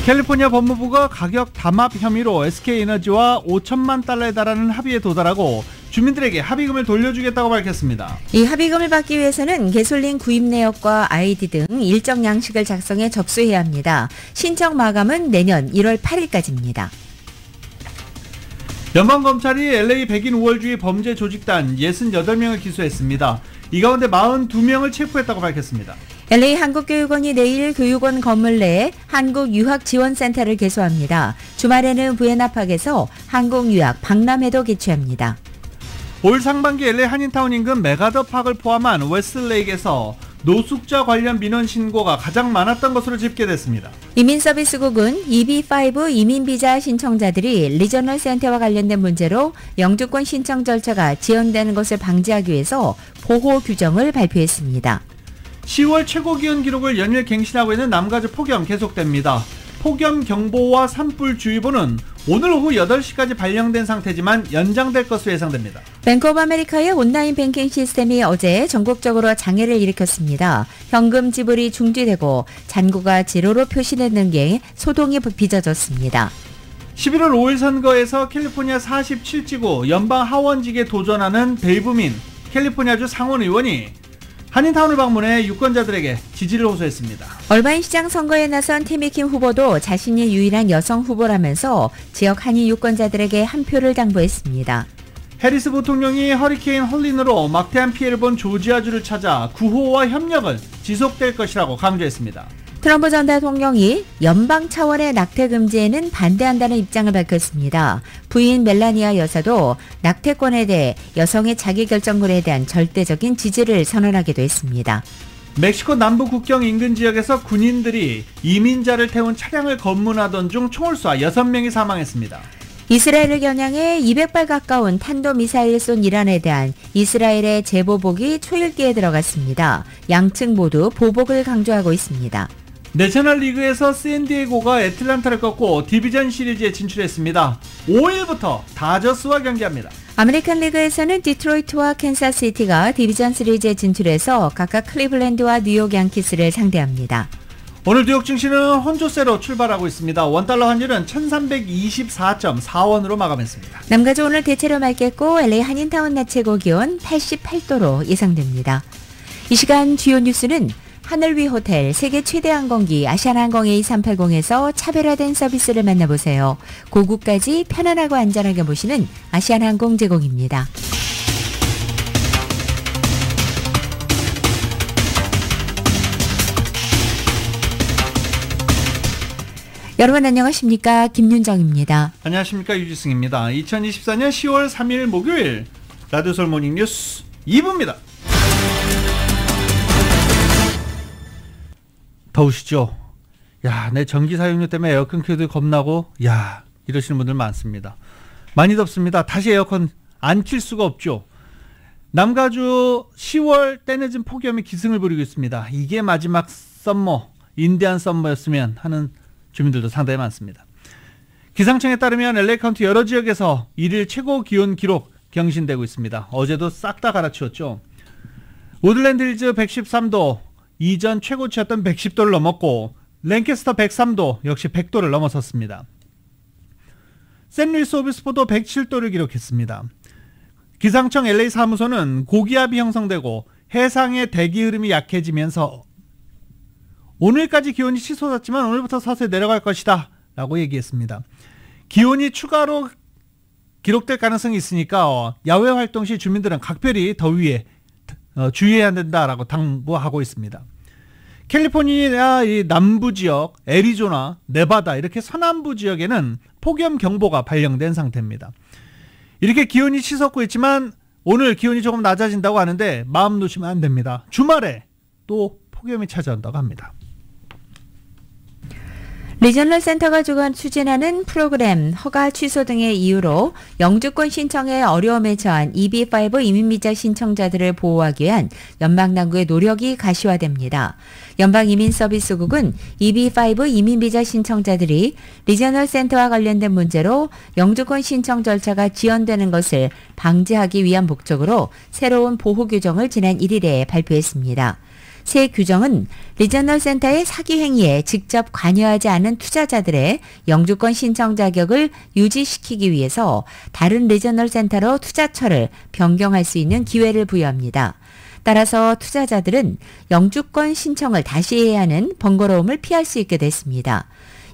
캘리포니아 법무부가 가격 담합 혐의로 SK에너지와 5천만 달러에 달하는 합의에 도달하고 주민들에게 합의금을 돌려주겠다고 밝혔습니다. 이 합의금을 받기 위해서는 가솔린 구입 내역과 아이디 등 일정 양식을 작성해 접수해야 합니다. 신청 마감은 내년 1월 8일까지입니다. 연방검찰이 LA 백인 우월주의 범죄 조직단 68명을 기소했습니다. 이 가운데 42명을 체포했다고 밝혔습니다. LA 한국교육원이 내일 교육원 건물 내에 한국유학지원센터를 개소합니다. 주말에는 부에나팍에서 한국유학 박람회도 개최합니다. 올 상반기 LA 한인타운 인근 메가더팍을 포함한 웨스트레이크에서 노숙자 관련 민원 신고가 가장 많았던 것으로 집계됐습니다. 이민서비스국은 EB5 이민비자 신청자들이 리저널 센터와 관련된 문제로 영주권 신청 절차가 지연되는 것을 방지하기 위해서 보호 규정을 발표했습니다. 10월 최고 기온 기록을 연일 갱신하고 있는 남가주 폭염 계속됩니다. 폭염경보와 산불주의보는 오늘 오후 8시까지 발령된 상태지만 연장될 것으로 예상됩니다. 뱅크 오브 아메리카의 온라인 뱅킹 시스템이 어제 전국적으로 장애를 일으켰습니다. 현금 지불이 중지되고 잔고가 제로로 표시되는 게 소동이 빚어졌습니다. 11월 5일 선거에서 캘리포니아 47지구 연방 하원직에 도전하는 데이브민 캘리포니아주 상원의원이 한인타운을 방문해 유권자들에게 지지를 호소했습니다. 얼바인 시장 선거에 나선 티미킴 후보도 자신이 유일한 여성 후보라면서 지역 한인 유권자들에게 한 표를 당부했습니다. 해리스 부통령이 허리케인 헐린으로 막대한 피해를 본 조지아주를 찾아 구호와 협력은 지속될 것이라고 강조했습니다. 트럼프 전 대통령이 연방 차원의 낙태 금지에는 반대한다는 입장을 밝혔습니다. 부인 멜라니아 여사도 낙태권에 대해 여성의 자기결정권에 대한 절대적인 지지를 선언하기도 했습니다. 멕시코 남부 국경 인근 지역에서 군인들이 이민자를 태운 차량을 검문하던 중 총을 쏴 6명이 사망했습니다. 이스라엘을 겨냥해 200발 가까운 탄도미사일 쏜 이란에 대한 이스라엘의 제보복이 초읽기에 들어갔습니다. 양측 모두 보복을 강조하고 있습니다. 내셔널리그에서 샌디에고가 애틀란타를 꺾고 디비전 시리즈에 진출했습니다. 5일부터 다저스와 경기합니다. 아메리칸 리그에서는 디트로이트와 캔사스시티가 디비전 시리즈에 진출해서 각각 클리블랜드와 뉴욕 양키스를 상대합니다. 오늘 뉴욕 증시는 혼조세로 출발하고 있습니다. 원달러 환율은 1324.4원으로 마감했습니다. 남가주 오늘 대체로 맑겠고 LA 한인타운 낮 최고 기온 88도로 예상됩니다. 이 시간 주요 뉴스는 하늘위 호텔 세계 최대 항공기 아시아나항공 A380에서 차별화된 서비스를 만나보세요. 고국까지 편안하고 안전하게 모시는 아시아나항공 제공입니다. 여러분 안녕하십니까? 김윤정입니다. 안녕하십니까? 유지승입니다. 2024년 10월 3일 목요일 라디오솔 모닝뉴스 2부입니다. 더우시죠? 야, 내 전기 사용료 때문에 에어컨 켜도 겁나고 이러시는 분들 많습니다. 많이 덥습니다. 다시 에어컨 안 킬 수가 없죠. 남가주 10월 때늦은 폭염이 기승을 부리고 있습니다. 이게 마지막 썸머, 인디안 썸머였으면 하는 주민들도 상당히 많습니다. 기상청에 따르면 LA 카운티 여러 지역에서 일일 최고 기온 기록 경신되고 있습니다. 어제도 싹 다 갈아치웠죠. 우드랜드 힐즈 113도, 이전 최고치였던 110도를 넘었고 랭캐스터 103도 역시 100도를 넘어섰습니다. 샌루이스 오비스포도 107도를 기록했습니다. 기상청 LA 사무소는 고기압이 형성되고 해상의 대기 흐름이 약해지면서 오늘까지 기온이 치솟았지만 오늘부터 서서히 내려갈 것이다 라고 얘기했습니다. 기온이 추가로 기록될 가능성이 있으니까 야외 활동 시 주민들은 각별히 더위에 주의해야 된다라고 당부하고 있습니다. 캘리포니아 이 남부 지역, 애리조나, 네바다 이렇게 서남부 지역에는 폭염 경보가 발령된 상태입니다. 이렇게 기온이 치솟고 있지만 오늘 기온이 조금 낮아진다고 하는데 마음 놓으시면 안 됩니다. 주말에 또 폭염이 찾아온다고 합니다. 리저널 센터가 추진하는 프로그램 허가 취소 등의 이유로 영주권 신청에 어려움에 처한 EB5 이민비자 신청자들을 보호하기 위한 연방당국의 노력이 가시화됩니다. 연방이민서비스국은 EB5 이민비자 신청자들이 리저널 센터와 관련된 문제로 영주권 신청 절차가 지연되는 것을 방지하기 위한 목적으로 새로운 보호 규정을 지난 1일에 발표했습니다. 새 규정은 리저널 센터의 사기 행위에 직접 관여하지 않은 투자자들의 영주권 신청 자격을 유지시키기 위해서 다른 리저널 센터로 투자처를 변경할 수 있는 기회를 부여합니다. 따라서 투자자들은 영주권 신청을 다시 해야 하는 번거로움을 피할 수 있게 됐습니다.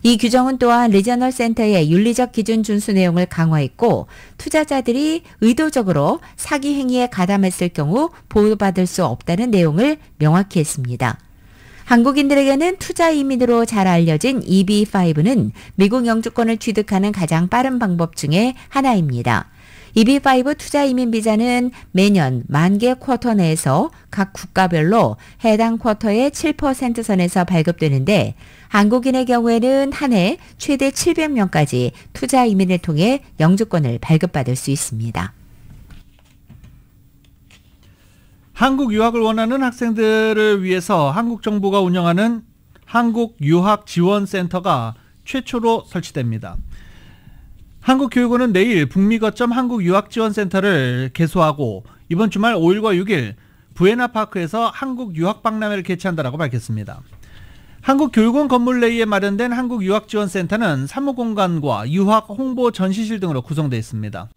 이 규정은 또한 리저널 센터의 윤리적 기준 준수 내용을 강화했고 투자자들이 의도적으로 사기 행위에 가담했을 경우 보호받을 수 없다는 내용을 명확히 했습니다. 한국인들에게는 투자 이민으로 잘 알려진 EB5는 미국 영주권을 취득하는 가장 빠른 방법 중에 하나입니다. EB5 투자 이민 비자는 매년 만개 쿼터 내에서 각 국가별로 해당 쿼터의 7% 선에서 발급되는데 한국인의 경우에는 한 해 최대 700명까지 투자 이민을 통해 영주권을 발급받을 수 있습니다. 한국 유학을 원하는 학생들을 위해서 한국 정부가 운영하는 한국유학지원센터가 최초로 설치됩니다. 한국교육원은 내일 북미거점 한국유학지원센터를 개소하고 이번 주말 5일과 6일 부에나파크에서 한국유학박람회를 개최한다고 밝혔습니다. 한국교육원 건물 내에 마련된 한국유학지원센터는 사무공간과 유학 홍보 전시실 등으로 구성되어 있습니다.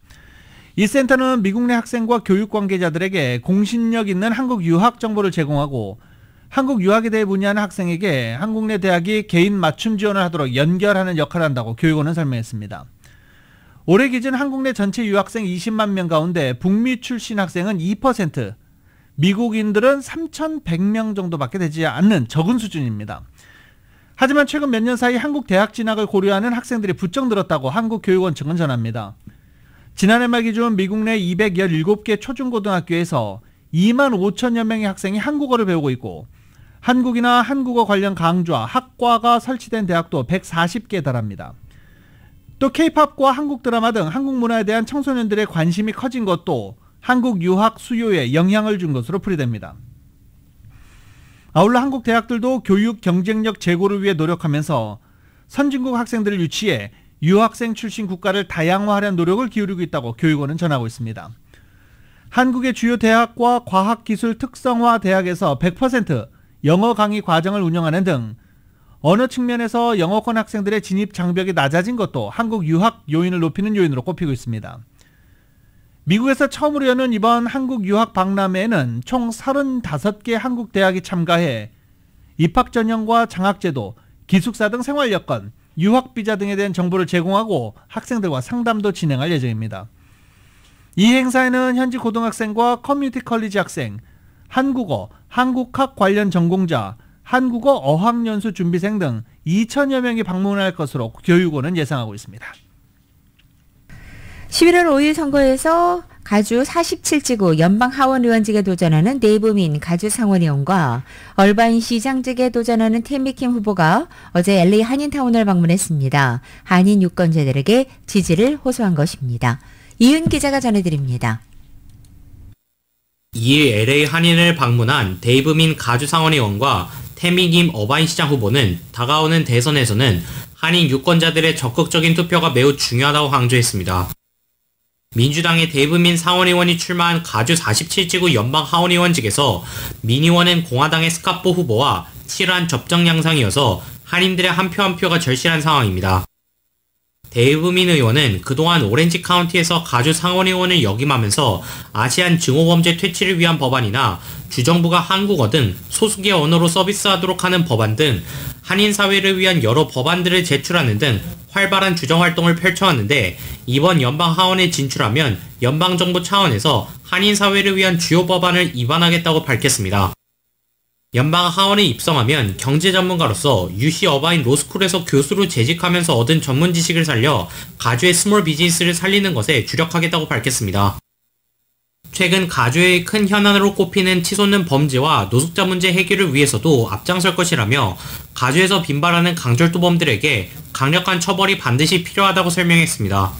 이 센터는 미국 내 학생과 교육 관계자들에게 공신력 있는 한국 유학 정보를 제공하고 한국 유학에 대해 문의하는 학생에게 한국 내 대학이 개인 맞춤 지원을 하도록 연결하는 역할을 한다고 교육원은 설명했습니다. 올해 기준 한국 내 전체 유학생 20만 명 가운데 북미 출신 학생은 2%, 미국인들은 3,100명 정도밖에 되지 않는 적은 수준입니다. 하지만 최근 몇 년 사이 한국 대학 진학을 고려하는 학생들이 부쩍 늘었다고 한국교육원 측은 전합니다. 지난해 말 기준 미국 내 217개 초중고등학교에서 2만 5천여 명의 학생이 한국어를 배우고 있고 한국이나 한국어 관련 강좌, 학과가 설치된 대학도 140개에 달합니다. 또 K-팝과 한국 드라마 등 한국 문화에 대한 청소년들의 관심이 커진 것도 한국 유학 수요에 영향을 준 것으로 풀이됩니다. 아울러 한국 대학들도 교육 경쟁력 제고를 위해 노력하면서 선진국 학생들을 유치해 유학생 출신 국가를 다양화하려는 노력을 기울이고 있다고 교육원은 전하고 있습니다. 한국의 주요 대학과 과학기술 특성화 대학에서 100% 영어 강의 과정을 운영하는 등 언어 측면에서 영어권 학생들의 진입 장벽이 낮아진 것도 한국 유학 요인을 높이는 요인으로 꼽히고 있습니다. 미국에서 처음으로 여는 이번 한국 유학 박람회에는 총 35개 한국 대학이 참가해 입학 전형과 장학제도, 기숙사 등 생활 여건, 유학 비자 등에 대한 정보를 제공하고 학생들과 상담도 진행할 예정입니다. 이 행사에는 현지 고등학생과 커뮤니티 컬리지 학생, 한국어, 한국학 관련 전공자, 한국어 어학연수 준비생 등 2천여 명이 방문할 것으로 교육원은 예상하고 있습니다. 11월 5일 선거에서 가주 47지구 연방하원의원직에 도전하는 내부민 가주 상원의원과 얼바인 시장직에 도전하는 태미킴 후보가 어제 LA 한인타운을 방문했습니다. 한인 유권자들에게 지지를 호소한 것입니다. 이은 기자가 전해드립니다. 이에 LA 한인을 방문한 데이브민 가주 상원의원과 태미김 어바인 시장 후보는 다가오는 대선에서는 한인 유권자들의 적극적인 투표가 매우 중요하다고 강조했습니다. 민주당의 데이브민 상원의원이 출마한 가주 47지구 연방하원의원직에서 민 의원은 공화당의 스카포 후보와 치열한 접전 양상이어서 한인들의 한 표 한 표가 절실한 상황입니다. 데이브민 의원은 그동안 오렌지 카운티에서 가주 상원의원을 역임하면서 아시안 증오범죄 퇴치를 위한 법안이나 주정부가 한국어 등 소수계 언어로 서비스하도록 하는 법안 등 한인 사회를 위한 여러 법안들을 제출하는 등 활발한 주정활동을 펼쳐왔는데 이번 연방하원에 진출하면 연방정부 차원에서 한인 사회를 위한 주요 법안을 입안하겠다고 밝혔습니다. 연방하원에 입성하면 경제전문가로서 UC 어바인 로스쿨에서 교수로 재직하면서 얻은 전문 지식을 살려 가주의 스몰 비즈니스를 살리는 것에 주력하겠다고 밝혔습니다. 최근 가주의 큰 현안으로 꼽히는 치솟는 범죄와 노숙자 문제 해결을 위해서도 앞장설 것이라며 가주에서 빈발하는 강철도범들에게 강력한 처벌이 반드시 필요하다고 설명했습니다.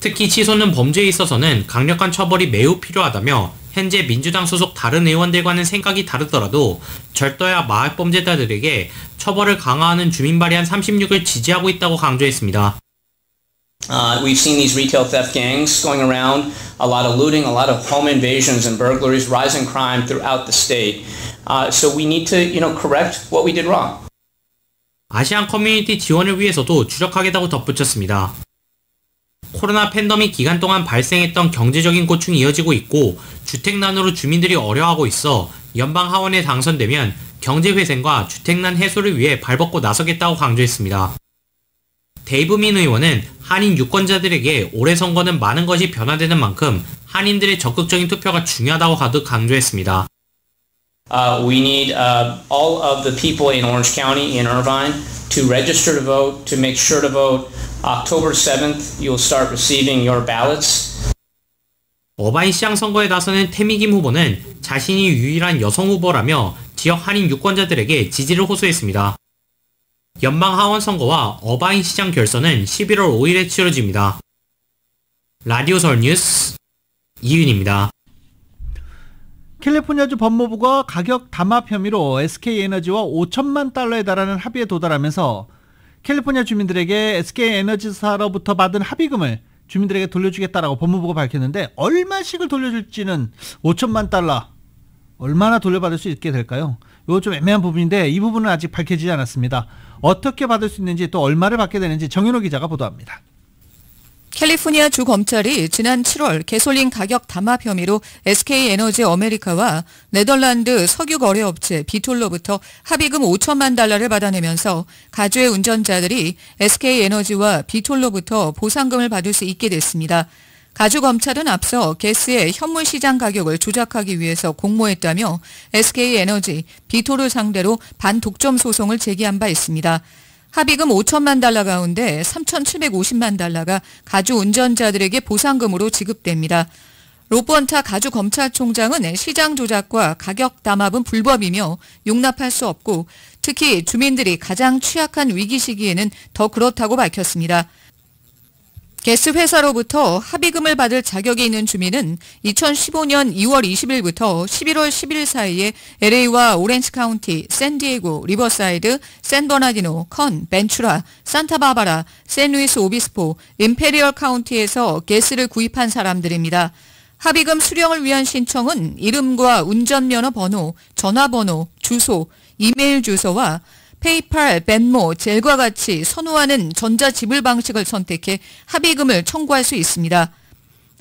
특히 치솟는 범죄에 있어서는 강력한 처벌이 매우 필요하다며 현재 민주당 소속 다른 의원들과는 생각이 다르더라도 절도야 마약범죄자들에게 처벌을 강화하는 주민 발의안 36을 지지하고 있다고 강조했습니다. We've seen these retail theft gangs going around, a lot of looting, a lot of home invasions and burglaries, rising crime throughout the state. So we need to, correct what we did wrong. 아시안 커뮤니티 지원을 위해서도 추적하겠다고 덧붙였습니다. 코로나 팬데믹 기간 동안 발생했던 경제적인 고충이 이어지고 있고 주택난으로 주민들이 어려워하고 있어 연방 하원에 당선되면 경제회생과 주택난 해소를 위해 발벗고 나서겠다고 강조했습니다. 데이브 민 의원은 한인 유권자들에게 올해 선거는 많은 것이 변화되는 만큼 한인들의 적극적인 투표가 중요하다고 가득 강조했습니다. We need all of the people in Orange County, in Irvine, to register to vote, to make sure to vote. October 7th, you'll start receiving your ballots. 어바인 시장 선거에 나서는 태미김 후보는 자신이 유일한 여성 후보라며 지역 한인 유권자들에게 지지를 호소했습니다. 연방 하원 선거와 어바인 시장 결선은 11월 5일에 치러집니다. 라디오 서울 뉴스 이윤입니다. 캘리포니아주 법무부가 가격 담합 혐의로 SK에너지와 5천만 달러에 달하는 합의에 도달하면서 캘리포니아 주민들에게 SK에너지사로부터 받은 합의금을 주민들에게 돌려주겠다라고 법무부가 밝혔는데 얼마씩을 돌려줄지는 5천만 달러 얼마나 돌려받을 수 있게 될까요? 이거 좀 애매한 부분인데 이 부분은 아직 밝혀지지 않았습니다. 어떻게 받을 수 있는지 또 얼마를 받게 되는지 정현호 기자가 보도합니다. 캘리포니아 주 검찰이 지난 7월 개솔린 가격 담합 혐의로 SK에너지 아메리카와 네덜란드 석유 거래업체 비톨로부터 합의금 5천만 달러를 받아내면서 가주의 운전자들이 SK에너지와 비톨로부터 보상금을 받을 수 있게 됐습니다. 가주 검찰은 앞서 가스의 현물 시장 가격을 조작하기 위해서 공모했다며 SK에너지, 비톨을 상대로 반독점 소송을 제기한 바 있습니다. 합의금 5천만 달러 가운데 3,750만 달러가 가주 운전자들에게 보상금으로 지급됩니다. 로번타 가주 검찰총장은 시장 조작과 가격 담합은 불법이며 용납할 수 없고 특히 주민들이 가장 취약한 위기 시기에는 더 그렇다고 밝혔습니다. 가스 회사로부터 합의금을 받을 자격이 있는 주민은 2015년 2월 20일부터 11월 10일 사이에 LA와 오렌지 카운티, 샌디에고, 리버사이드, 샌버나디노, 컨, 벤추라, 산타바바라, 샌루이스 오비스포, 임페리얼 카운티에서 가스를 구입한 사람들입니다. 합의금 수령을 위한 신청은 이름과 운전면허 번호, 전화번호, 주소, 이메일 주소와 페이팔, 벤모, 젤과 같이 선호하는 전자지불 방식을 선택해 합의금을 청구할 수 있습니다.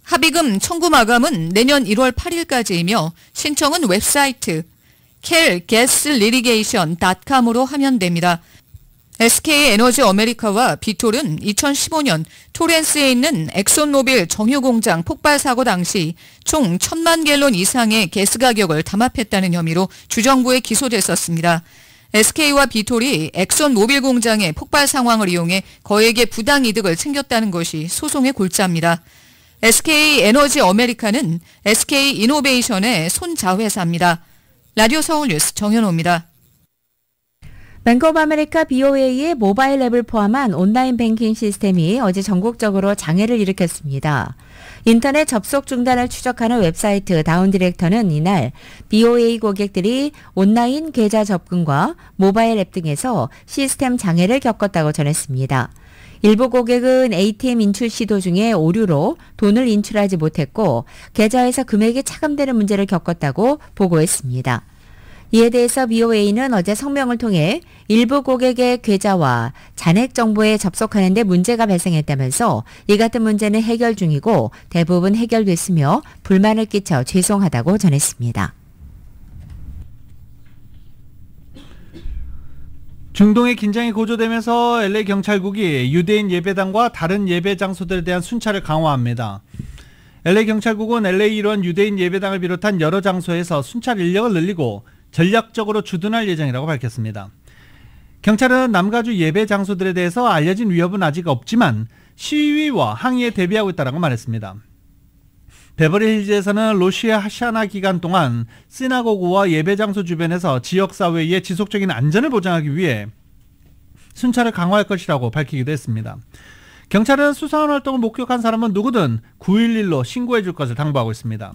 합의금 청구 마감은 내년 1월 8일까지이며 신청은 웹사이트 calgaslitigation.com으로 하면 됩니다. SK에너지 아메리카와 비톨은 2015년 토렌스에 있는 엑손모빌 정유공장 폭발 사고 당시 총 1,000만 갤론 이상의 가스 가격을 담합했다는 혐의로 주정부에 기소됐었습니다. SK와 비톨이 엑손모빌 공장의 폭발 상황을 이용해 거액의 부당 이득을 챙겼다는 것이 소송의 골자입니다. SK에너지 아메리카는 SK이노베이션의 손자회사입니다. 라디오 서울 뉴스 정현호입니다. 뱅크 오브 아메리카 BOA의 모바일 앱을 포함한 온라인 뱅킹 시스템이 어제 전국적으로 장애를 일으켰습니다. 인터넷 접속 중단을 추적하는 웹사이트 다운디렉터는 이날 BOA 고객들이 온라인 계좌 접근과 모바일 앱 등에서 시스템 장애를 겪었다고 전했습니다. 일부 고객은 ATM 인출 시도 중에 오류로 돈을 인출하지 못했고 계좌에서 금액이 차감되는 문제를 겪었다고 보고했습니다. 이에 대해서 BOA는 어제 성명을 통해 일부 고객의 계좌와 잔액 정보에 접속하는 데 문제가 발생했다면서 이 같은 문제는 해결 중이고 대부분 해결됐으며 불만을 끼쳐 죄송하다고 전했습니다. 중동의 긴장이 고조되면서 LA 경찰국이 유대인 예배당과 다른 예배 장소들에 대한 순찰을 강화합니다. LA 경찰국은 LA 일원 유대인 예배당을 비롯한 여러 장소에서 순찰 인력을 늘리고 전략적으로 주둔할 예정이라고 밝혔습니다. 경찰은 남가주 예배 장소들에 대해서 알려진 위협은 아직 없지만 시위와 항의에 대비하고 있다고 말했습니다. 베버리힐즈에서는 로시 하샤나 기간 동안 시나고그와 예배 장소 주변에서 지역사회의 지속적인 안전을 보장하기 위해 순찰을 강화할 것이라고 밝히기도 했습니다. 경찰은 수상한 활동을 목격한 사람은 누구든 911로 신고해 줄 것을 당부하고 있습니다.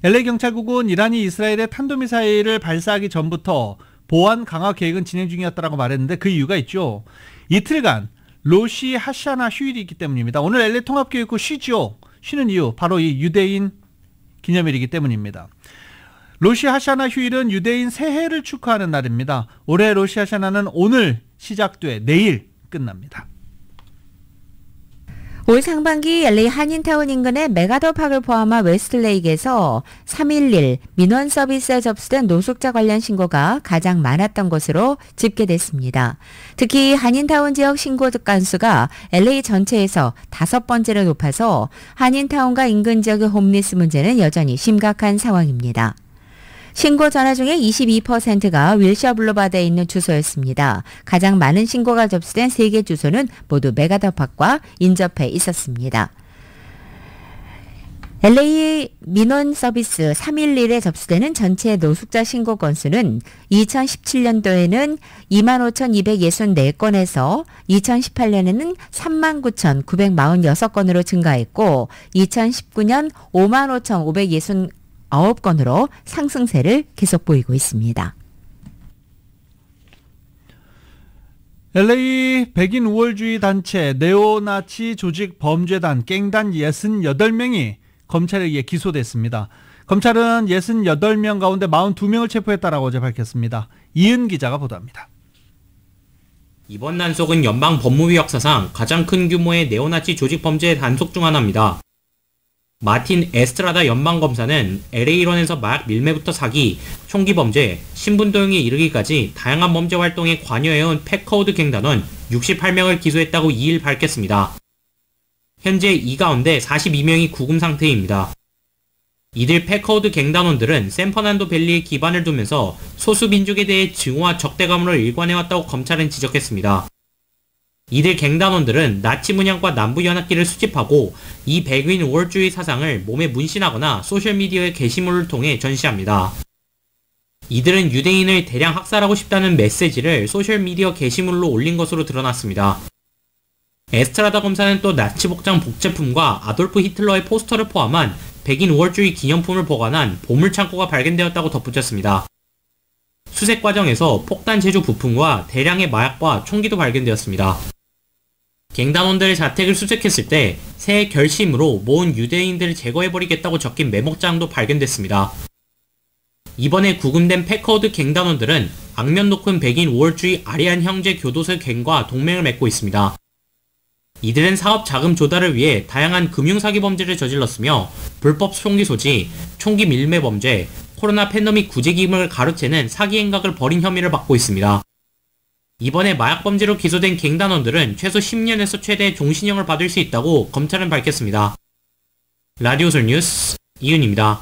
LA 경찰국은 이란이 이스라엘에 탄도미사일을 발사하기 전부터 보안 강화 계획은 진행 중이었다고 말했는데 그 이유가 있죠. 이틀간 로시 하샤나 휴일이 있기 때문입니다. 오늘 LA 통합교육부 쉬는 이유 바로 이 유대인 기념일이기 때문입니다. 로시 하샤나 휴일은 유대인 새해를 축하하는 날입니다. 올해 로시 하샤나는 오늘 시작돼 내일 끝납니다. 올 상반기 LA 한인타운 인근의 메가더팍을 포함한 웨스트레이크에서 3.11 민원 서비스에 접수된 노숙자 관련 신고가 가장 많았던 것으로 집계됐습니다. 특히 한인타운 지역 신고 건수가 LA 전체에서 5번째로 높아서 한인타운과 인근 지역의 홈리스 문제는 여전히 심각한 상황입니다. 신고 전화 중에 22%가 윌셔 블루바드에 있는 주소였습니다. 가장 많은 신고가 접수된 3개 주소는 모두 메가더팍과 인접해 있었습니다. LA 민원 서비스 3.11에 접수되는 전체 노숙자 신고 건수는 2017년도에는 25,264건에서 2018년에는 39,946건으로 증가했고 2019년 55,569건으로 상승세를 계속 보이고 있습니다. LA 백인 우월주의 단체 네오나치 조직 범죄단 갱단 68명이 검찰에 의해 기소됐습니다. 검찰은 68명 가운데 42명을 체포했다라고 어제 밝혔습니다. 이은 기자가 보도합니다. 이번 난속은 연방 법무부 역사상 가장 큰 규모의 네오나치 조직 범죄의 단속 중 하나입니다. 마틴 에스트라다 연방검사는 LA론에서 마약 밀매부터 사기, 총기 범죄, 신분 도용에 이르기까지 다양한 범죄 활동에 관여해온 팩커우드 갱단원 68명을 기소했다고 2일 밝혔습니다. 현재 이 가운데 42명이 구금 상태입니다. 이들 팩커우드 갱단원들은 샌퍼난도 밸리에 기반을 두면서 소수 민족에 대해 증오와 적대감으로 일관해왔다고 검찰은 지적했습니다. 이들 갱단원들은 나치 문양과 남부연합기를 수집하고 이 백인 우월주의 사상을 몸에 문신하거나 소셜미디어의 게시물을 통해 전시합니다. 이들은 유대인을 대량 학살하고 싶다는 메시지를 소셜미디어 게시물로 올린 것으로 드러났습니다. 에스트라다 검사는 또 나치 복장 복제품과 아돌프 히틀러의 포스터를 포함한 백인 우월주의 기념품을 보관한 보물창고가 발견되었다고 덧붙였습니다. 수색 과정에서 폭탄 제조 부품과 대량의 마약과 총기도 발견되었습니다. 갱단원들의 자택을 수색했을 때 새해 결심으로 모은 유대인들을 제거해버리겠다고 적힌 메모장도 발견됐습니다. 이번에 구금된 팩커우드 갱단원들은 악면 높은 백인 우월주의 아리안 형제 교도소 갱과 동맹을 맺고 있습니다. 이들은 사업 자금 조달을 위해 다양한 금융사기 범죄를 저질렀으며 불법 총기 소지, 총기 밀매 범죄, 코로나 팬데믹 구제 기금을 가로채는 사기 행각을 벌인 혐의를 받고 있습니다. 이번에 마약 범죄로 기소된 갱단원들은 최소 10년에서 최대 종신형을 받을 수 있다고 검찰은 밝혔습니다. 라디오솔 뉴스 이은입니다.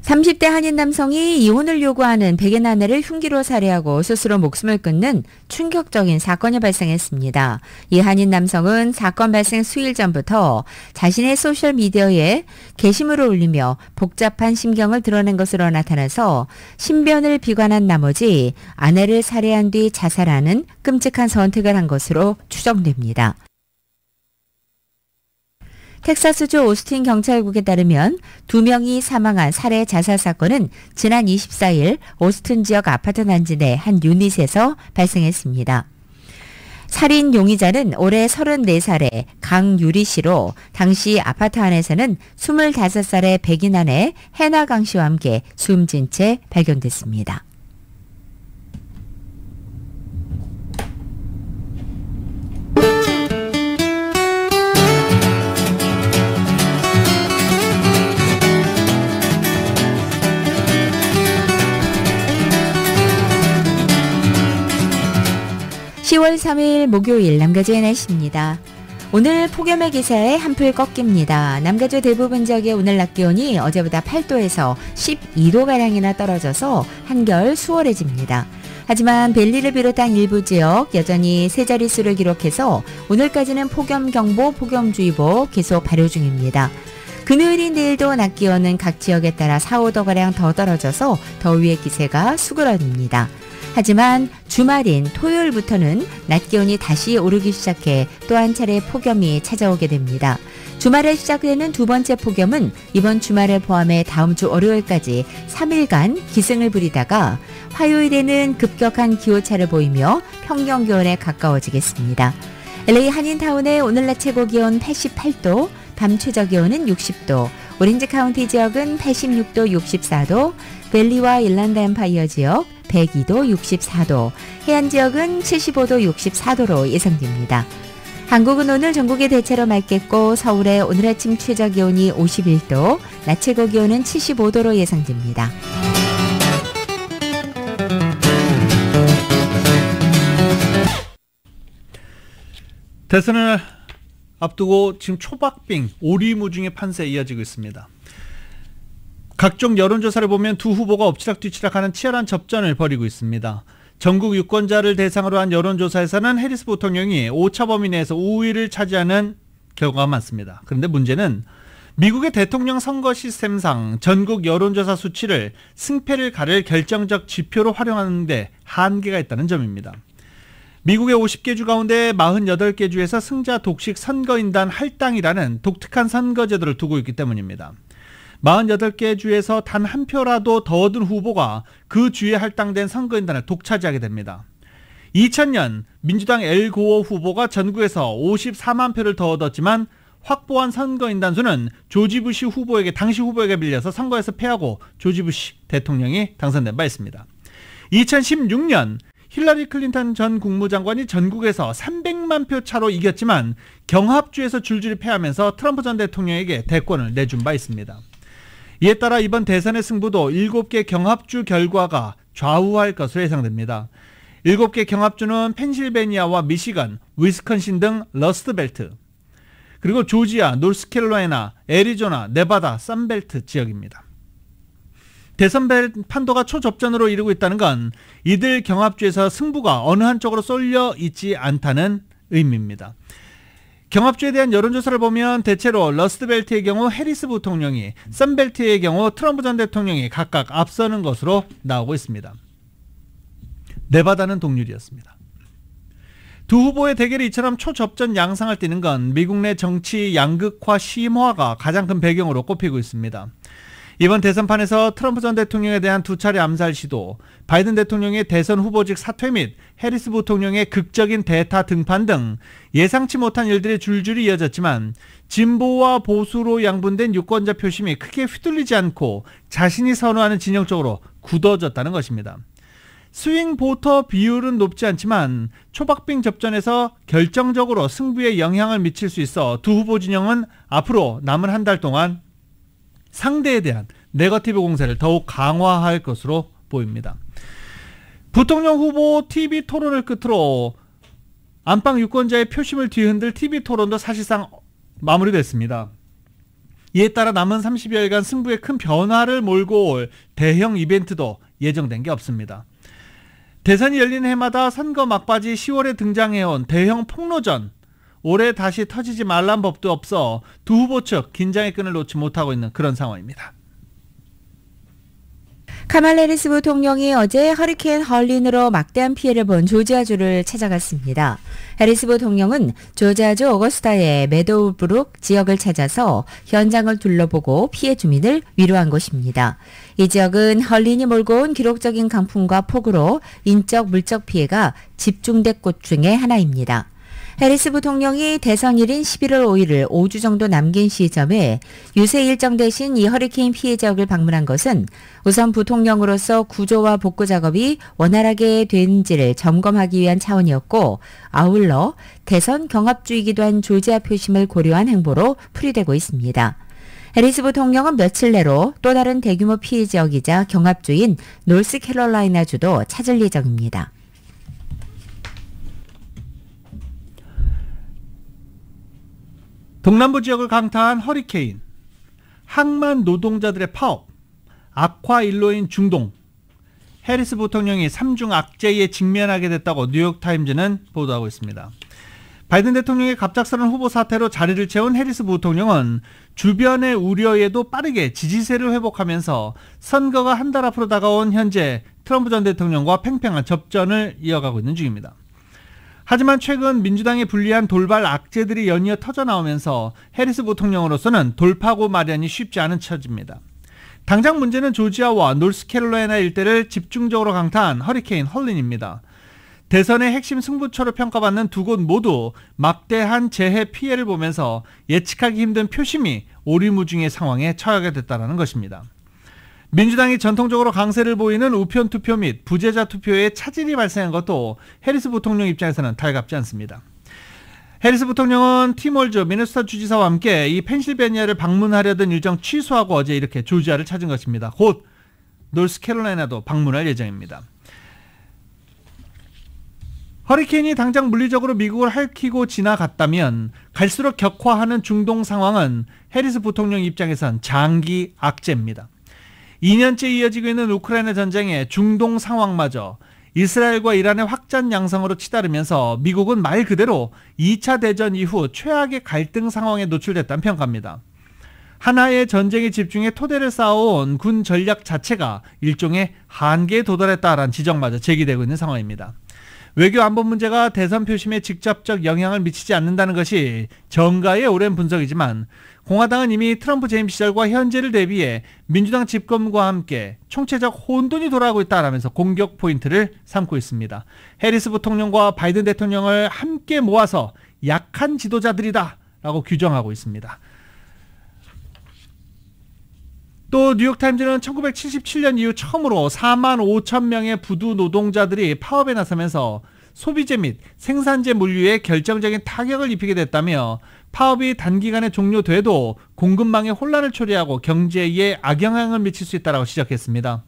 30대 한인 남성이 이혼을 요구하는 백인 아내를 흉기로 살해하고 스스로 목숨을 끊는 충격적인 사건이 발생했습니다. 이 한인 남성은 사건 발생 수일 전부터 자신의 소셜미디어에 게시물을 올리며 복잡한 심경을 드러낸 것으로 나타나서 신변을 비관한 나머지 아내를 살해한 뒤 자살하는 끔찍한 선택을 한 것으로 추정됩니다. 텍사스주 오스틴 경찰국에 따르면 2명이 사망한 살해 자살 사건은 지난 24일 오스틴 지역 아파트 단지 내 한 유닛에서 발생했습니다. 살인 용의자는 올해 34살의 강유리 씨로 당시 아파트 안에서는 25살의 백인 아내 해나 강 씨와 함께 숨진 채 발견됐습니다. (10월 3일) 목요일 남가주의 날씨입니다. 오늘 폭염의 기세에 한풀 꺾입니다. 남가주 대부분 지역의 오늘 낮 기온이 어제보다 8도에서 12도가량이나 떨어져서 한결 수월해집니다. 하지만 벨리를 비롯한 일부 지역 여전히 세 자릿수를 기록해서 오늘까지는 폭염경보, 폭염주의보 계속 발효 중입니다. 금요일인 내일도 낮 기온은 각 지역에 따라 4, 5도가량 더 떨어져서 더위의 기세가 수그러듭니다. 하지만 주말인 토요일부터는 낮 기온이 다시 오르기 시작해 또 한 차례 폭염이 찾아오게 됩니다. 주말에 시작되는 두 번째 폭염은 이번 주말을 포함해 다음 주 월요일까지 3일간 기승을 부리다가 화요일에는 급격한 기온차를 보이며 평년 기온에 가까워지겠습니다. LA 한인타운의 오늘 낮 최고 기온 88도, 밤 최저 기온은 60도, 오렌지 카운티 지역은 86도, 64도, 밸리와 일란드 엠파이어 지역 102도, 64도, 해안 지역은 75도, 64도로 예상됩니다. 한국은 오늘 전국이 대체로 맑겠고 서울의 오늘 아침 최저 기온이 51도, 낮 최고 기온은 75도로 예상됩니다. 대선을 앞두고 지금 초박빙, 오리무중의 판세에 이어지고 있습니다. 각종 여론조사를 보면 두 후보가 엎치락뒤치락하는 치열한 접전을 벌이고 있습니다. 전국 유권자를 대상으로 한 여론조사에서는 해리스 부통령이 오차범위 내에서 우위를 차지하는 결과가 많습니다. 그런데 문제는 미국의 대통령 선거 시스템상 전국 여론조사 수치를 승패를 가릴 결정적 지표로 활용하는 데 한계가 있다는 점입니다. 미국의 50개 주 가운데 48개 주에서 승자 독식 선거인단 할당이라는 독특한 선거제도를 두고 있기 때문입니다. 48개 주에서 단 한 표라도 더 얻은 후보가 그 주에 할당된 선거인단을 독차지하게 됩니다. 2000년 민주당 엘 고어 후보가 전국에서 54만 표를 더 얻었지만 확보한 선거인단 수는 조지 부시 후보에게, 당시 후보에게 밀려서 선거에서 패하고 조지 부시 대통령이 당선된 바 있습니다. 2016년 힐러리 클린턴 전 국무장관이 전국에서 300만 표 차로 이겼지만 경합주에서 줄줄이 패하면서 트럼프 전 대통령에게 대권을 내준 바 있습니다. 이에 따라 이번 대선의 승부도 7개 경합주 결과가 좌우할 것으로 예상됩니다. 7개 경합주는 펜실베니아와 미시건, 위스콘신 등 러스트벨트, 그리고 조지아, 노스캐롤라이나, 애리조나, 네바다, 선벨트 지역입니다. 대선 판도가 초접전으로 이르고 있다는 건 이들 경합주에서 승부가 어느 한쪽으로 쏠려 있지 않다는 의미입니다. 경합주에 대한 여론조사를 보면 대체로 러스트벨트의 경우 해리스 부통령이, 선벨트의 경우 트럼프 전 대통령이 각각 앞서는 것으로 나오고 있습니다. 네바다는 동률이었습니다. 두 후보의 대결이 이처럼 초접전 양상을 띠는 건 미국 내 정치 양극화 심화가 가장 큰 배경으로 꼽히고 있습니다. 이번 대선판에서 트럼프 전 대통령에 대한 두 차례 암살 시도, 바이든 대통령의 대선 후보직 사퇴 및 해리스 부통령의 극적인 대타 등판 등 예상치 못한 일들이 줄줄이 이어졌지만 진보와 보수로 양분된 유권자 표심이 크게 휘둘리지 않고 자신이 선호하는 진영 쪽으로 굳어졌다는 것입니다. 스윙 보터 비율은 높지 않지만 초박빙 접전에서 결정적으로 승부에 영향을 미칠 수 있어 두 후보 진영은 앞으로 남은 한 달 동안 상대에 대한 네거티브 공세를 더욱 강화할 것으로 보입니다. 부통령 후보 TV 토론을 끝으로 안방 유권자의 표심을 뒤흔들 TV 토론도 사실상 마무리됐습니다. 이에 따라 남은 30여일간 승부에 큰 변화를 몰고 올 대형 이벤트도 예정된 게 없습니다. 대선이 열린 해마다 선거 막바지 10월에 등장해온 대형 폭로전, 올해 다시 터지지 말란 법도 없어 두 후보 측 긴장의 끈을 놓지 못하고 있는 그런 상황입니다. 카말라 해리스 부통령이 어제 허리케인 헐린으로 막대한 피해를 본 조지아주를 찾아갔습니다. 해리스 부통령은 조지아주 오거스타의 메도우브룩 지역을 찾아서 현장을 둘러보고 피해 주민을 위로한 곳입니다. 이 지역은 헐린이 몰고 온 기록적인 강풍과 폭우로 인적 물적 피해가 집중된 곳 중에 하나입니다. 해리스 부통령이 대선일인 11월 5일을 5주 정도 남긴 시점에 유세 일정 대신 이 허리케인 피해 지역을 방문한 것은 우선 부통령으로서 구조와 복구 작업이 원활하게 된지를 점검하기 위한 차원이었고, 아울러 대선 경합주이기도 한 조지아 표심을 고려한 행보로 풀이되고 있습니다. 해리스 부통령은 며칠 내로 또 다른 대규모 피해 지역이자 경합주인 노스캐롤라이나주도 찾을 예정입니다. 동남부 지역을 강타한 허리케인, 항만 노동자들의 파업, 악화 일로인 중동, 해리스 부통령이 3중 악재에 직면하게 됐다고 뉴욕타임즈는 보도하고 있습니다. 바이든 대통령의 갑작스러운 후보 사태로 자리를 채운 해리스 부통령은 주변의 우려에도 빠르게 지지세를 회복하면서 선거가 한 달 앞으로 다가온 현재 트럼프 전 대통령과 팽팽한 접전을 이어가고 있는 중입니다. 하지만 최근 민주당에 불리한 돌발 악재들이 연이어 터져나오면서 해리스 부통령으로서는 돌파구 마련이 쉽지 않은 처지입니다. 당장 문제는 조지아와 노스캐롤라이나 일대를 집중적으로 강타한 허리케인 헐린입니다. 대선의 핵심 승부처로 평가받는 두 곳 모두 막대한 재해 피해를 보면서 예측하기 힘든 표심이 오리무중의 상황에 처하게 됐다는 것입니다. 민주당이 전통적으로 강세를 보이는 우편 투표 및 부재자 투표에 차질이 발생한 것도 해리스 부통령 입장에서는 달갑지 않습니다. 해리스 부통령은 팀 월즈 미네소타 주지사와 함께 이 펜실베니아를 방문하려던 일정 취소하고 어제 이렇게 조지아를 찾은 것입니다. 곧 노스캐롤라이나도 방문할 예정입니다. 허리케인이 당장 물리적으로 미국을 핥히고 지나갔다면 갈수록 격화하는 중동 상황은 해리스 부통령 입장에선 장기 악재입니다. 2년째 이어지고 있는 우크라이나 전쟁의 중동 상황마저 이스라엘과 이란의 확전 양상으로 치달으면서 미국은 말 그대로 2차 대전 이후 최악의 갈등 상황에 노출됐다는 평가입니다. 하나의 전쟁에 집중해 토대를 쌓아온 군 전략 자체가 일종의 한계에 도달했다라는 지적마저 제기되고 있는 상황입니다. 외교 안보 문제가 대선 표심에 직접적 영향을 미치지 않는다는 것이 정가의 오랜 분석이지만 공화당은 이미 트럼프 재임 시절과 현재를 대비해 민주당 집권과 함께 총체적 혼돈이 돌아가고 있다라면서 공격 포인트를 삼고 있습니다. 해리스 부통령과 바이든 대통령을 함께 모아서 약한 지도자들이다 라고 규정하고 있습니다. 또 뉴욕타임즈는 1977년 이후 처음으로 4만 5천 명의 부두 노동자들이 파업에 나서면서 소비재 및 생산재 물류에 결정적인 타격을 입히게 됐다며 파업이 단기간에 종료돼도 공급망에 혼란을 초래하고 경제에 악영향을 미칠 수 있다고 지적했습니다.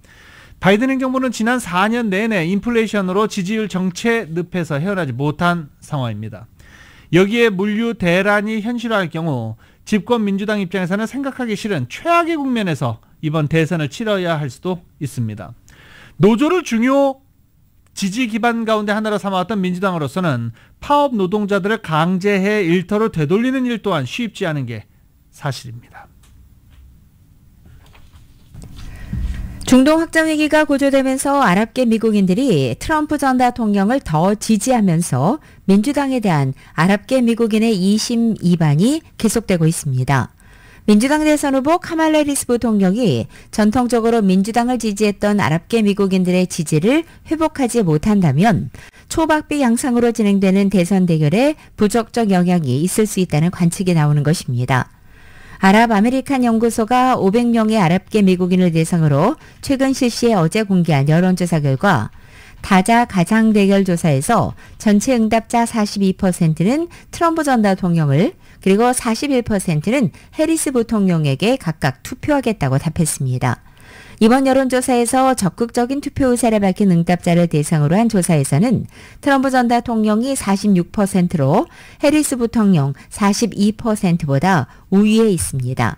바이든 행정부는 지난 4년 내내 인플레이션으로 지지율 정체 늪에서 헤어나지 못한 상황입니다. 여기에 물류 대란이 현실화할 경우 집권 민주당 입장에서는 생각하기 싫은 최악의 국면에서 이번 대선을 치러야 할 수도 있습니다. 노조를 중요 지지 기반 가운데 하나로 삼아왔던 민주당으로서는 파업 노동자들을 강제해 일터로 되돌리는 일 또한 쉽지 않은 게 사실입니다. 중동 확장 위기가 고조되면서 아랍계 미국인들이 트럼프 전 대통령을 더 지지하면서 민주당에 대한 아랍계 미국인의 이심 이반이 계속되고 있습니다. 민주당 대선 후보 카말라 해리스 부통령이 전통적으로 민주당을 지지했던 아랍계 미국인들의 지지를 회복하지 못한다면 초박비 양상으로 진행되는 대선 대결에 부정적 영향이 있을 수 있다는 관측이 나오는 것입니다. 아랍 아메리칸 연구소가 500명의 아랍계 미국인을 대상으로 최근 실시해 어제 공개한 여론조사 결과 다자 가상 대결 조사에서 전체 응답자 42%는 트럼프 전 대통령을 그리고 41%는 해리스 부통령에게 각각 투표하겠다고 답했습니다. 이번 여론조사에서 적극적인 투표 의사를 밝힌 응답자를 대상으로 한 조사에서는 트럼프 전 대통령이 46%로 해리스 부통령 42%보다 우위에 있습니다.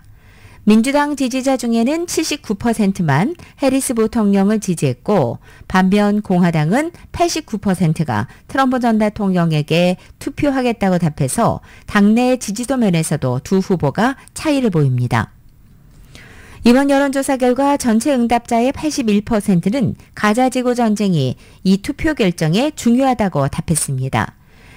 민주당 지지자 중에는 79%만 해리스 부통령을 지지했고 반면 공화당은 89%가 트럼프 전 대통령에게 투표하겠다고 답해서 당내 지지도 면에서도 두 후보가 차이를 보입니다. 이번 여론조사 결과 전체 응답자의 81%는 가자지구 전쟁이 이 투표 결정에 중요하다고 답했습니다.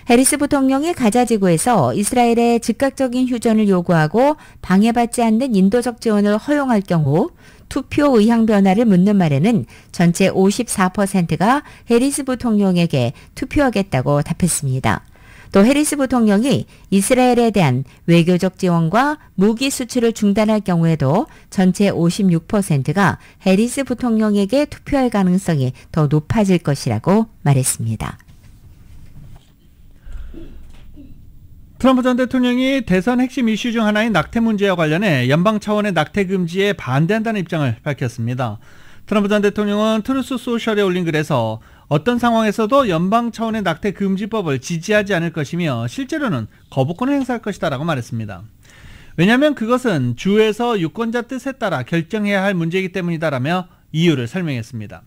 해리스 부통령이 가자지구에서 이스라엘의 즉각적인 휴전을 요구하고 방해받지 않는 인도적 지원을 허용할 경우 투표 의향 변화를 묻는 말에는 전체 54%가 해리스 부통령에게 투표하겠다고 답했습니다. 또 해리스 부통령이 이스라엘에 대한 외교적 지원과 무기 수출을 중단할 경우에도 전체 56%가 해리스 부통령에게 투표할 가능성이 더 높아질 것이라고 말했습니다. 트럼프 전 대통령이 대선 핵심 이슈 중 하나인 낙태 문제와 관련해 연방 차원의 낙태 금지에 반대한다는 입장을 밝혔습니다. 트럼프 전 대통령은 트루스 소셜에 올린 글에서 어떤 상황에서도 연방 차원의 낙태 금지법을 지지하지 않을 것이며 실제로는 거부권을 행사할 것이다라고 말했습니다. 왜냐하면 그것은 주에서 유권자 뜻에 따라 결정해야 할 문제이기 때문이다라며 이유를 설명했습니다.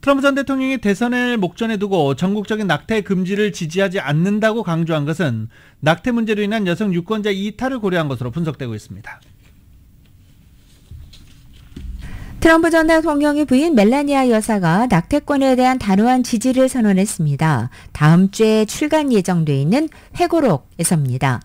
트럼프 전 대통령이 대선을 목전에 두고 전국적인 낙태 금지를 지지하지 않는다고 강조한 것은 낙태 문제로 인한 여성 유권자 이탈을 고려한 것으로 분석되고 있습니다. 트럼프 전 대통령의 부인 멜라니아 여사가 낙태권에 대한 단호한 지지를 선언했습니다. 다음 주에 출간 예정돼 있는 회고록에서입니다.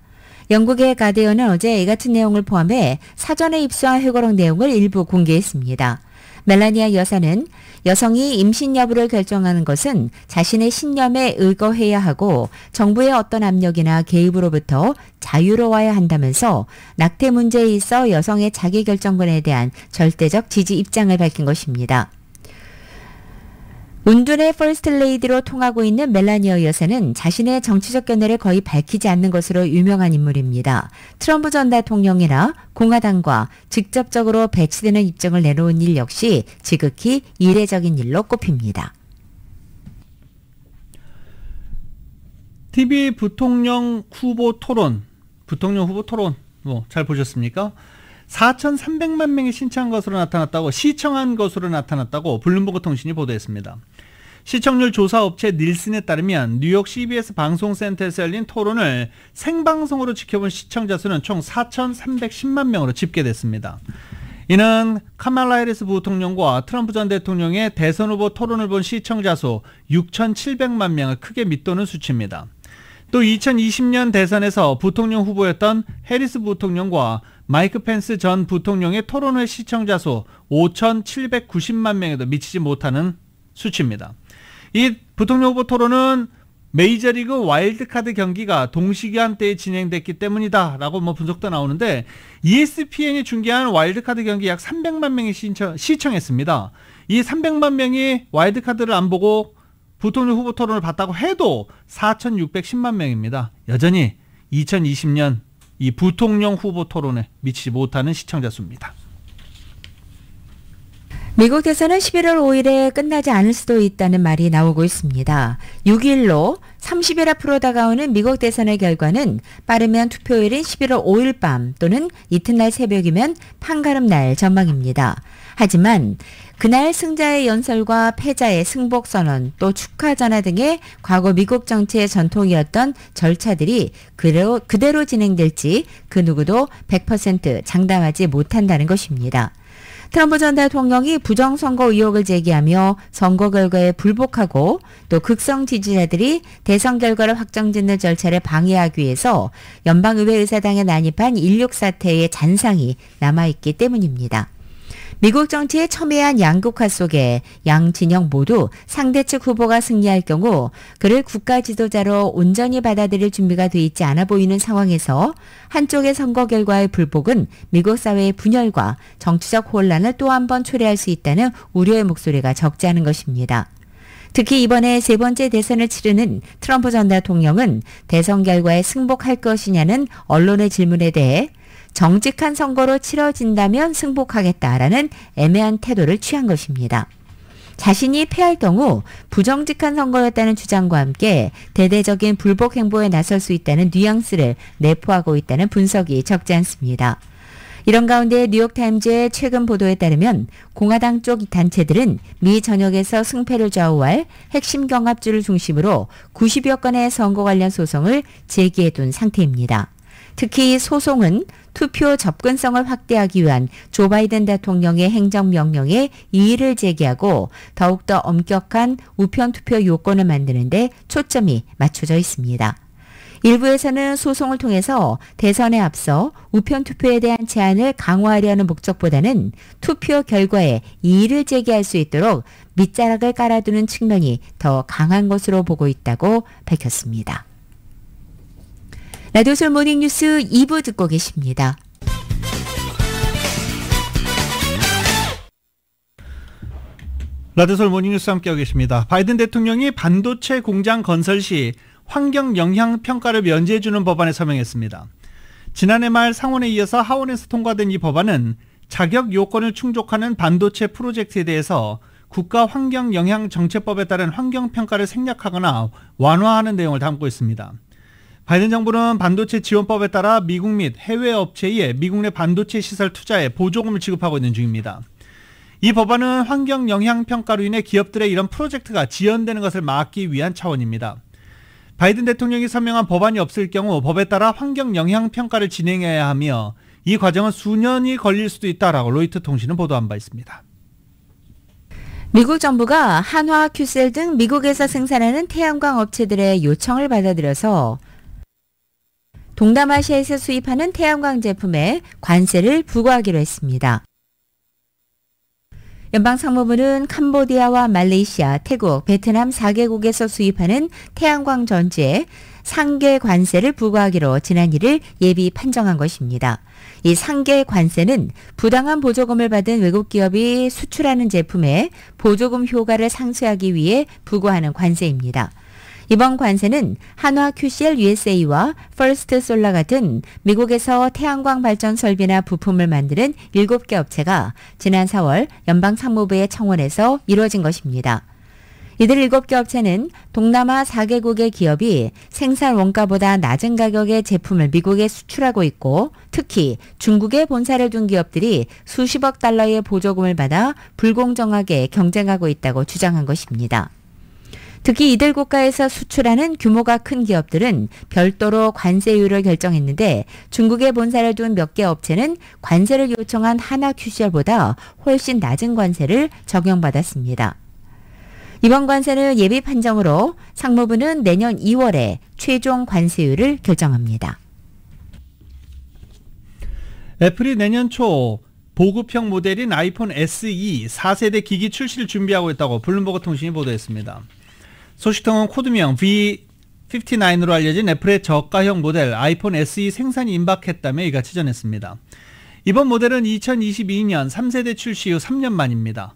영국의 가디언은 어제 이 같은 내용을 포함해 사전에 입수한 회고록 내용을 일부 공개했습니다. 멜라니아 여사는 여성이 임신 여부를 결정하는 것은 자신의 신념에 의거해야 하고 정부의 어떤 압력이나 개입으로부터 자유로워야 한다면서 낙태 문제에 있어 여성의 자기결정권에 대한 절대적 지지 입장을 밝힌 것입니다. 운둔의 퍼스트 레이디로 통하고 있는 멜라니아 여사는 자신의 정치적 견해를 거의 밝히지 않는 것으로 유명한 인물입니다. 트럼프 전 대통령이나 공화당과 직접적으로 배치되는 입장을 내놓은 일 역시 지극히 이례적인 일로 꼽힙니다. TV 부통령 후보 토론 잘 보셨습니까? 4,300만 명이 신청한 것으로 나타났다고 블룸버그 통신이 보도했습니다. 시청률 조사 업체 닐슨에 따르면 뉴욕 CBS 방송센터에서 열린 토론을 생방송으로 지켜본 시청자 수는 총 4,310만 명으로 집계됐습니다. 이는 카말라 해리스 부통령과 트럼프 전 대통령의 대선 후보 토론을 본 시청자 수 6,700만 명을 크게 밑도는 수치입니다. 또 2020년 대선에서 부통령 후보였던 해리스 부통령과 마이크 펜스 전 부통령의 토론회 시청자 수 5,790만 명에도 미치지 못하는 수치입니다. 이 부통령 후보 토론은 메이저리그 와일드카드 경기가 동시간대에 진행됐기 때문이다 라고 분석도 나오는데, ESPN이 중계한 와일드카드 경기 약 300만 명이 시청했습니다. 이 300만 명이 와일드카드를 안 보고 부통령 후보 토론을 봤다고 해도 4,610만 명입니다. 여전히 2020년 이 부통령 후보 토론에 미치지 못하는 시청자 수입니다. 미국 대선은 11월 5일에 끝나지 않을 수도 있다는 말이 나오고 있습니다. 6일로 30일 앞으로 다가오는 미국 대선의 결과는 빠르면 투표일인 11월 5일 밤 또는 이튿날 새벽이면 판가름날 전망입니다. 하지만 그날 승자의 연설과 패자의 승복 선언, 또 축하 전화 등의 과거 미국 정치의 전통이었던 절차들이 그대로 진행될지 그 누구도 100% 장담하지 못한다는 것입니다. 트럼프 전 대통령이 부정선거 의혹을 제기하며 선거 결과에 불복하고 또 극성 지지자들이 대선 결과를 확정짓는 절차를 방해하기 위해서 연방의회 의사당에 난입한 16 사태의 잔상이 남아있기 때문입니다. 미국 정치의 첨예한 양극화 속에 양 진영 모두 상대측 후보가 승리할 경우 그를 국가 지도자로 온전히 받아들일 준비가 돼 있지 않아 보이는 상황에서 한쪽의 선거 결과의 불복은 미국 사회의 분열과 정치적 혼란을 또 한 번 초래할 수 있다는 우려의 목소리가 적지 않은 것입니다. 특히 이번에 세 번째 대선을 치르는 트럼프 전 대통령은 대선 결과에 승복할 것이냐는 언론의 질문에 대해 정직한 선거로 치러진다면 승복하겠다라는 애매한 태도를 취한 것입니다. 자신이 패할 경우 부정직한 선거였다는 주장과 함께 대대적인 불복 행보에 나설 수 있다는 뉘앙스를 내포하고 있다는 분석이 적지 않습니다. 이런 가운데 뉴욕타임즈의 최근 보도에 따르면 공화당 쪽 단체들은 미 전역에서 승패를 좌우할 핵심 경합주를 중심으로 90여 건의 선거 관련 소송을 제기해둔 상태입니다. 특히 소송은 투표 접근성을 확대하기 위한 조 바이든 대통령의 행정명령에 이의를 제기하고 더욱더 엄격한 우편투표 요건을 만드는 데 초점이 맞춰져 있습니다. 일부에서는 소송을 통해서 대선에 앞서 우편투표에 대한 제한을 강화하려는 목적보다는 투표 결과에 이의를 제기할 수 있도록 밑자락을 깔아두는 측면이 더 강한 것으로 보고 있다고 밝혔습니다. 라디오솔 모닝뉴스 2부 듣고 계십니다. 라디오솔 모닝뉴스 함께하고 계십니다. 바이든 대통령이 반도체 공장 건설 시 환경 영향 평가를 면제해주는 법안에 서명했습니다. 지난해 말 상원에 이어서 하원에서 통과된 이 법안은 자격 요건을 충족하는 반도체 프로젝트에 대해서 국가 환경 영향 정책법에 따른 환경 평가를 생략하거나 완화하는 내용을 담고 있습니다. 바이든 정부는 반도체 지원법에 따라 미국 및 해외 업체에 미국 내 반도체 시설 투자에 보조금을 지급하고 있는 중입니다. 이 법안은 환경 영향 평가로 인해 기업들의 이런 프로젝트가 지연되는 것을 막기 위한 차원입니다. 바이든 대통령이 서명한 법안이 없을 경우 법에 따라 환경 영향 평가를 진행해야 하며 이 과정은 수년이 걸릴 수도 있다라고 로이터 통신은 보도한 바 있습니다. 미국 정부가 한화, 큐셀 등 미국에서 생산하는 태양광 업체들의 요청을 받아들여서 동남아시아에서 수입하는 태양광 제품에 관세를 부과하기로 했습니다. 연방상무부는 캄보디아와 말레이시아, 태국, 베트남 4개국에서 수입하는 태양광 전지에 상계 관세를 부과하기로 지난 1일 예비 판정한 것입니다. 이 상계 관세는 부당한 보조금을 받은 외국 기업이 수출하는 제품에 보조금 효과를 상쇄하기 위해 부과하는 관세입니다. 이번 관세는 한화 QCL USA와 퍼스트 솔라 같은 미국에서 태양광 발전 설비나 부품을 만드는 7개 업체가 지난 4월 연방상무부의 청원에서 이루어진 것입니다. 이들 7개 업체는 동남아 4개국의 기업이 생산 원가보다 낮은 가격의 제품을 미국에 수출하고 있고 특히 중국에 본사를 둔 기업들이 수십억 달러의 보조금을 받아 불공정하게 경쟁하고 있다고 주장한 것입니다. 특히 이들 국가에서 수출하는 규모가 큰 기업들은 별도로 관세율을 결정했는데 중국에 본사를 둔 몇 개 업체는 관세를 요청한 한화 QCL보다 훨씬 낮은 관세를 적용받았습니다. 이번 관세는 예비 판정으로 상무부는 내년 2월에 최종 관세율을 결정합니다. 애플이 내년 초 보급형 모델인 아이폰 SE 4세대 기기 출시를 준비하고 있다고 블룸버그 통신이 보도했습니다. 소식통은 코드명 V59로 알려진 애플의 저가형 모델 아이폰 SE 생산이 임박했다며 이같이 전했습니다. 이번 모델은 2022년 3세대 출시 후 3년 만입니다.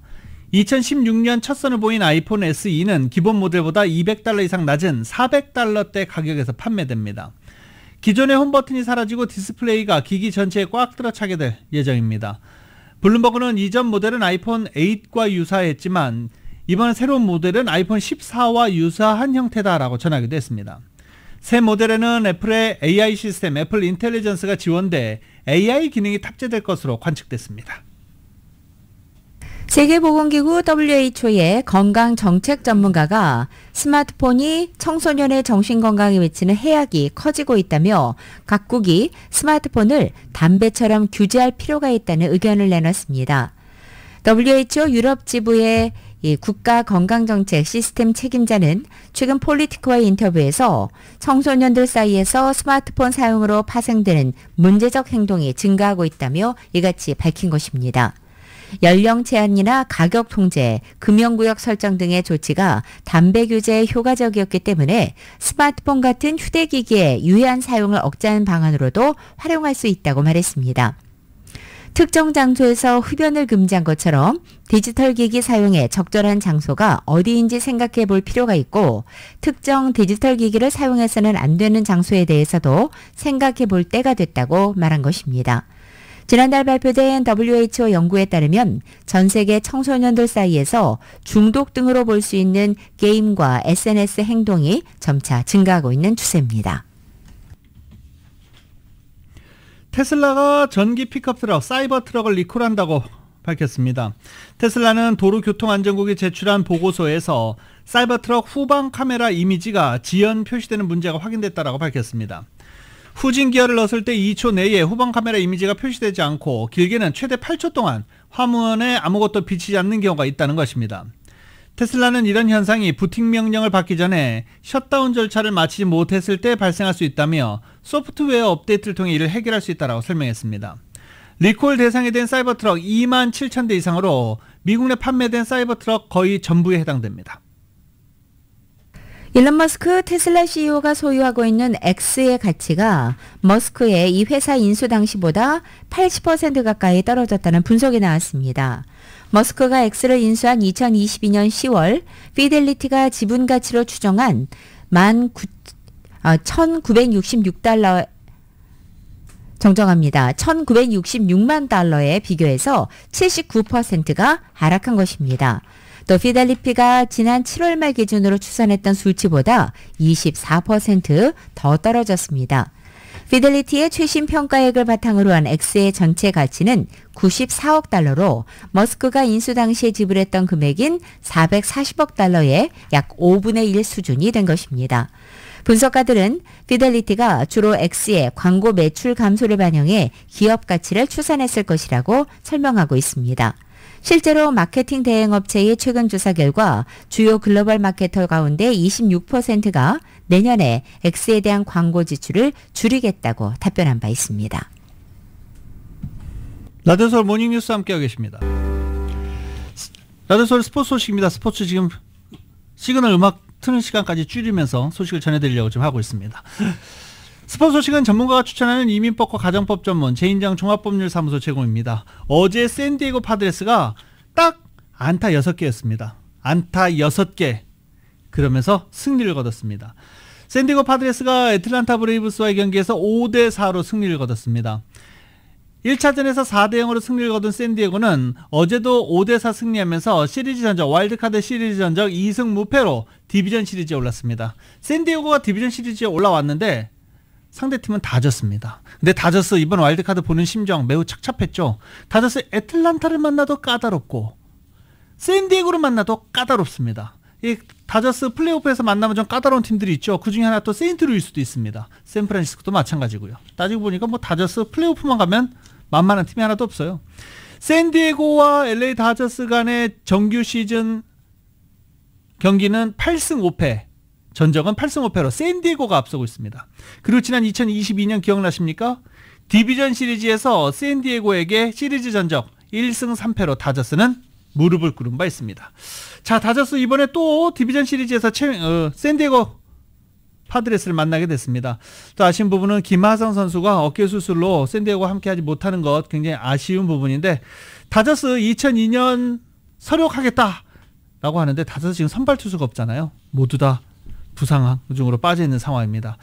2016년 첫 선을 보인 아이폰 SE는 기본 모델보다 $200 이상 낮은 $400대 가격에서 판매됩니다. 기존의 홈 버튼이 사라지고 디스플레이가 기기 전체에 꽉 들어차게 될 예정입니다. 블룸버그는 이전 모델은 아이폰 8과 유사했지만 이번 새로운 모델은 아이폰 14와 유사한 형태다라고 전하기도 했습니다. 새 모델에는 애플의 AI 시스템 애플 인텔리전스가 지원돼 AI 기능이 탑재될 것으로 관측됐습니다. 세계보건기구 WHO의 건강정책 전문가가 스마트폰이 청소년의 정신건강에 미치는 해악이 커지고 있다며 각국이 스마트폰을 담배처럼 규제할 필요가 있다는 의견을 내놨습니다. WHO 유럽 지부의 국가건강정책 시스템 책임자는 최근 폴리티코와의 인터뷰에서 청소년들 사이에서 스마트폰 사용으로 파생되는 문제적 행동이 증가하고 있다며 이같이 밝힌 것입니다. 연령 제한이나 가격 통제, 금연구역 설정 등의 조치가 담배 규제에 효과적이었기 때문에 스마트폰 같은 휴대기기의 유해한 사용을 억제하는 방안으로도 활용할 수 있다고 말했습니다. 특정 장소에서 흡연을 금지한 것처럼 디지털 기기 사용에 적절한 장소가 어디인지 생각해 볼 필요가 있고 특정 디지털 기기를 사용해서는 안 되는 장소에 대해서도 생각해 볼 때가 됐다고 말한 것입니다. 지난달 발표된 WHO 연구에 따르면 전 세계 청소년들 사이에서 중독 등으로 볼 수 있는 게임과 SNS 행동이 점차 증가하고 있는 추세입니다. 테슬라가 전기 픽업 트럭 사이버 트럭을 리콜한다고 밝혔습니다. 테슬라는 도로교통안전국이 제출한 보고서에서 사이버 트럭 후방 카메라 이미지가 지연 표시되는 문제가 확인됐다고 밝혔습니다. 후진 기어를 넣었을 때 2초 내에 후방 카메라 이미지가 표시되지 않고 길게는 최대 8초 동안 화면에 아무것도 비치지 않는 경우가 있다는 것입니다. 테슬라는 이런 현상이 부팅 명령을 받기 전에 셧다운 절차를 마치지 못했을 때 발생할 수 있다며 소프트웨어 업데이트를 통해 이를 해결할 수 있다고 설명했습니다. 리콜 대상이 된 사이버 트럭 2만 7천 대 이상으로 미국 내 판매된 사이버 트럭 거의 전부에 해당됩니다. 일론 머스크 테슬라 CEO가 소유하고 있는 X의 가치가 머스크의 이 회사 인수 당시보다 80% 가까이 떨어졌다는 분석이 나왔습니다. 머스크가 X를 인수한 2022년 10월 피델리티가 지분 가치로 추정한 1966달러 정정합니다. 1966만 달러에 비교해서 79%가 하락한 것입니다. 또 피델리티가 지난 7월 말 기준으로 추산했던 수치보다 24% 떨어졌습니다. 피델리티의 최신 평가액을 바탕으로 한 X의 전체 가치는 94억 달러로 머스크가 인수 당시에 지불했던 금액인 440억 달러의 약 5분의 1 수준이 된 것입니다. 분석가들은 피델리티가 주로 X의 광고 매출 감소를 반영해 기업 가치를 추산했을 것이라고 설명하고 있습니다. 실제로 마케팅 대행업체의 최근 조사 결과 주요 글로벌 마케터 가운데 26%가 내년에 X에 대한 광고 지출을 줄이겠다고 답변한 바 있습니다. 라디오 서울 모닝뉴스 함께하고 계십니다. 라디오 서울 스포츠 소식입니다. 스포츠 지금 시그널 음악 트는 시간까지 줄이면서 소식을 전해드리려고 좀 하고 있습니다. 스포츠 소식은 전문가가 추천하는 이민법과 가정법 전문 제인장 종합법률사무소 제공입니다. 어제 샌디에고 파드레스가 딱 안타 6개였습니다. 안타 6개. 그러면서 승리를 거뒀습니다. 샌디에고 파드레스가 애틀란타 브레이브스와의 경기에서 5대4로 승리를 거뒀습니다. 1차전에서 4대0으로 승리를 거둔 샌디에고는 어제도 5대4 승리하면서 시리즈 전적, 와일드카드 시리즈 전적 2승 무패로 디비전 시리즈에 올랐습니다. 샌디에고가 디비전 시리즈에 올라왔는데 상대팀은 다저스입니다. 근데 다저스 이번 와일드카드 보는 심정 매우 착잡했죠. 다저스 애틀란타를 만나도 까다롭고 샌디에고를 만나도 까다롭습니다. 이 다저스 플레이오프에서 만나면 좀 까다로운 팀들이 있죠. 그 중에 하나 또 세인트루일 수도 있습니다. 샌프란시스코도 마찬가지고요. 따지고 보니까 뭐 다저스 플레이오프만 가면 만만한 팀이 하나도 없어요. 샌디에고와 LA 다저스 간의 정규 시즌 경기는 8승 5패, 전적은 8승 5패로 샌디에고가 앞서고 있습니다. 그리고 지난 2022년 기억나십니까? 디비전 시리즈에서 샌디에고에게 시리즈 전적 1승 3패로 다저스는 무릎을 꿇은 바 있습니다. 자, 다저스 이번에 또 디비전 시리즈에서 샌디에고 파드레스를 만나게 됐습니다. 또 아쉬운 부분은 김하성 선수가 어깨 수술로 샌디에고와 함께하지 못하는 것 굉장히 아쉬운 부분인데 다저스 2002년 서력하겠다라고 하는데 다저스 지금 선발 투수가 없잖아요. 모두 다 부상 중으로 빠져있는 상황입니다.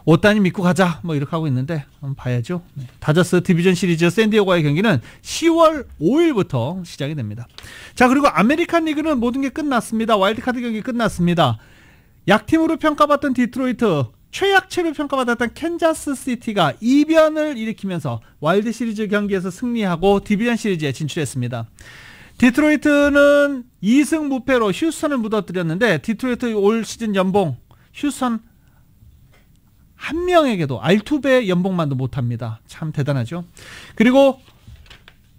오따니 믿고 가자 뭐 이렇게 하고 있는데 한번 봐야죠. 네. 다저스 디비전 시리즈 샌디에고와의 경기는 10월 5일부터 시작이 됩니다. 자, 그리고 아메리칸 리그는 모든 게 끝났습니다. 와일드카드 경기 끝났습니다. 약팀으로 평가받던 디트로이트, 최약체로 평가받았던 캔자스 시티가 이변을 일으키면서 와일드 시리즈 경기에서 승리하고 디비전 시리즈에 진출했습니다. 디트로이트는 2승 무패로 휴스턴을 무너뜨렸는데 디트로이트 올 시즌 연봉 휴스턴 한 명에게도 알투베 연봉만도 못합니다. 참 대단하죠. 그리고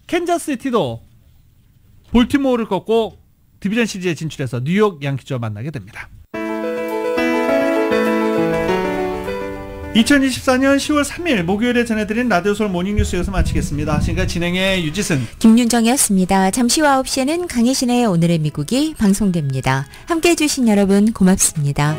캔자스 시티도 볼티모어를 꺾고 디비전 시리즈에 진출해서 뉴욕 양키즈와 만나게 됩니다. 2024년 10월 3일 목요일에 전해드린 라디오 서울 모닝뉴스 여기서 마치겠습니다. 지금까지 진행의 유지승, 김윤정이었습니다. 잠시 후 9시에는 강혜신의 오늘의 미국이 방송됩니다. 함께해 주신 여러분 고맙습니다.